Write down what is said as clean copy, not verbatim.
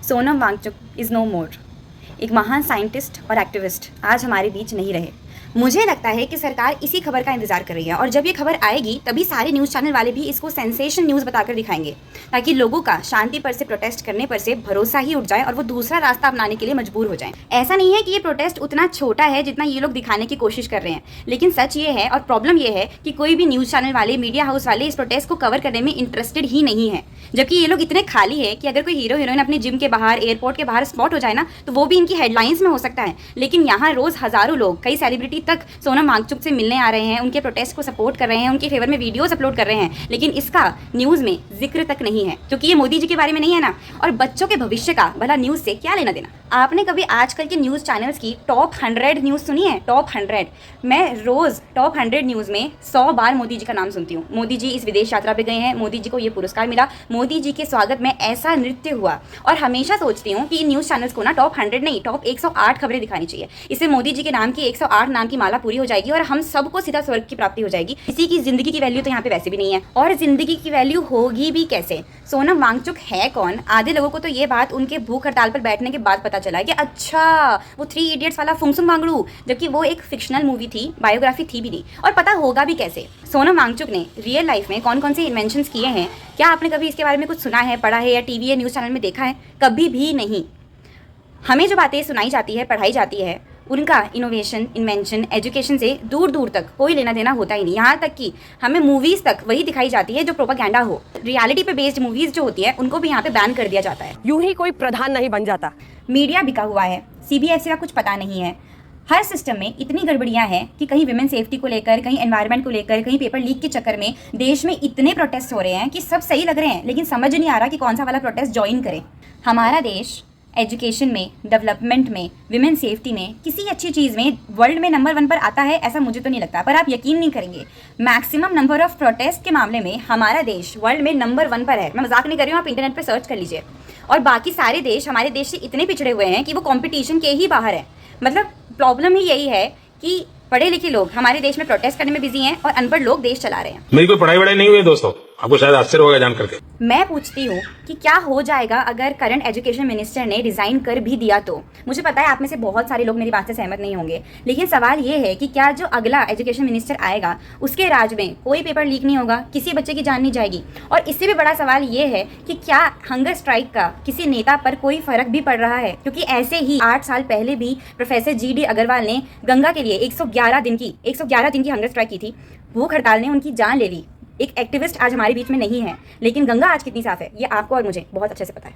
Sonam Wangchuck is no मोर। एक महान scientist और एक्टिविस्ट आज हमारे बीच नहीं रहे। मुझे लगता है कि सरकार इसी खबर का इंतजार कर रही है और जब ये खबर आएगी तभी सारे न्यूज़ चैनल वाले भी इसको सेंसेशन न्यूज़ बताकर दिखाएंगे ताकि लोगों का शांति पर से प्रोटेस्ट करने पर से भरोसा ही उठ जाए और वो दूसरा रास्ता अपनाने के लिए मजबूर हो जाएं। ऐसा नहीं है कि ये प्रोटेस्ट उतना छोटा है जितना ये लोग दिखाने की कोशिश कर रहे हैं, लेकिन सच ये है और प्रॉब्लम ये है कि कोई भी न्यूज़ चैनल वाले, मीडिया हाउस वाले इस प्रोटेस्ट को कवर करने में इंटरेस्टेड ही नहीं है। जबकि ये लोग इतने खाली है कि अगर कोई हीरो हीरोइन अपने जिम के बाहर, एयरपोर्ट के बाहर स्पॉट हो जाए ना तो वो भी इनकी हेडलाइंस में हो सकता है। लेकिन यहाँ रोज़ हज़ारों लोग, कई सेलिब्रिटी तक सोनम वांगचुक से मिलने आ रहे हैं, उनके प्रोटेस्ट को सपोर्ट कर रहे हैं, उनके फेवर में वीडियोस अपलोड कर रहे हैं, लेकिन इसका न्यूज़ में जिक्र तक नहीं है क्योंकि ये मोदी जी के बारे में नहीं है ना। और बच्चों के भविष्य का भला न्यूज़ से क्या लेना देना। आपने कभी आजकल के न्यूज़ चैनल्स की टॉप 100 न्यूज़ सुनी है? टॉप 100। मैं रोज़ टॉप 100 न्यूज़ में 100 बार मोदी जी का नाम सुनती हूँ। मोदी जी इस विदेश यात्रा पे गए हैं, मोदी जी को ये पुरस्कार मिला, मोदी जी के स्वागत में ऐसा नृत्य हुआ। और हमेशा सोचती हूँ कि इन न्यूज़ चैनल्स को ना टॉप 100 नहीं, टॉप 108 खबरें दिखानी चाहिए। इससे मोदी जी के नाम की 108 नाम की माला पूरी हो जाएगी और हम सबको सीधा स्वर्ग की प्राप्ति हो जाएगी। किसी की जिंदगी की वैल्यू तो यहाँ पे वैसे भी नहीं है, और जिंदगी की वैल्यू होगी भी कैसे? सोनम वांगचुक है कौन? आधे लोगों को तो ये बात उनके भूख हड़ताल पर बैठने के बाद पता चला कि अच्छा वो 3 इडियट्स वाला फुंगसुम वांगडू, जबकि वो एक फिक्शनल मूवी थी, बायोग्राफी थी भी नहीं। और पता होगा भी कैसे सोनम वांगचुक ने रियल लाइफ में कौन कौन से इन्वेंशंस किए हैं? क्या आपने कभी इसके बारे में कुछ सुना है, पढ़ा है या टीवी या न्यूज़ चैनल में देखा है? कभी भी नहीं। हमें जो बातें सुनाई जाती है, पढ़ाई जाती है, उनका इनोवेशन, इन्वेंशन, एजुकेशन से दूर दूर तक कोई लेना देना होता ही नहीं। यहाँ तक कि हमें मूवीज़ तक वही दिखाई जाती है जो प्रोपागेंडा हो। रियलिटी पे बेस्ड मूवीज़ जो होती है उनको भी यहाँ पे बैन कर दिया जाता है। यूं ही कोई प्रधान नहीं बन जाता। मीडिया बिका हुआ है, CBSE का कुछ पता नहीं है। हर सिस्टम में इतनी गड़बड़ियां हैं कि कहीं विमेन सेफ्टी को लेकर, कहीं एनवायरनमेंट को लेकर, कहीं पेपर लीक के चक्कर में देश में इतने प्रोटेस्ट हो रहे हैं कि सब सही लग रहे हैं, लेकिन समझ नहीं आ रहा कि कौन सा वाला प्रोटेस्ट ज्वाइन करें। हमारा देश एजुकेशन में, डेवलपमेंट में, विमेन सेफ्टी में, किसी अच्छी चीज़ में वर्ल्ड में नंबर 1 पर आता है ऐसा मुझे तो नहीं लगता। पर आप यकीन नहीं करेंगे, मैक्सिमम नंबर ऑफ प्रोटेस्ट के मामले में हमारा देश वर्ल्ड में नंबर 1 पर है। मैं मजाक नहीं कर रही हूँ, आप इंटरनेट पर सर्च कर लीजिए। और बाकी सारे देश हमारे देश से इतने पिछड़े हुए हैं कि वो कंपटीशन के ही बाहर है। मतलब प्रॉब्लम ही यही है कि पढ़े लिखे लोग हमारे देश में प्रोटेस्ट करने में बिजी हैं और अनपढ़ लोग देश चला रहे हैं। मेरी कोई पढ़ाई वढ़ाई नहीं हुई है दोस्तों, आपको शायद आश्चर्य होगा जान करके। मैं पूछती हूँ कि क्या हो जाएगा अगर करंट एजुकेशन मिनिस्टर ने रिजाइन कर भी दिया तो? मुझे पता है आप में से बहुत सारे लोग मेरी बात से सहमत नहीं होंगे, लेकिन सवाल ये है कि क्या जो अगला एजुकेशन मिनिस्टर आएगा उसके राज में कोई पेपर लीक नहीं होगा, किसी बच्चे की जान नहीं जाएगी? और इससे भी बड़ा सवाल ये है कि क्या हंगर स्ट्राइक का किसी नेता पर कोई फर्क भी पड़ रहा है? क्योंकि ऐसे ही 8 साल पहले भी प्रोफेसर GD अग्रवाल ने गंगा के लिए 111 दिन की हंगर स्ट्राइक की थी। भूख हड़ताल ने उनकी जान ले ली। एक एक्टिविस्ट आज हमारे बीच में नहीं है, लेकिन गंगा आज कितनी साफ है ये आपको और मुझे बहुत अच्छे से पता है।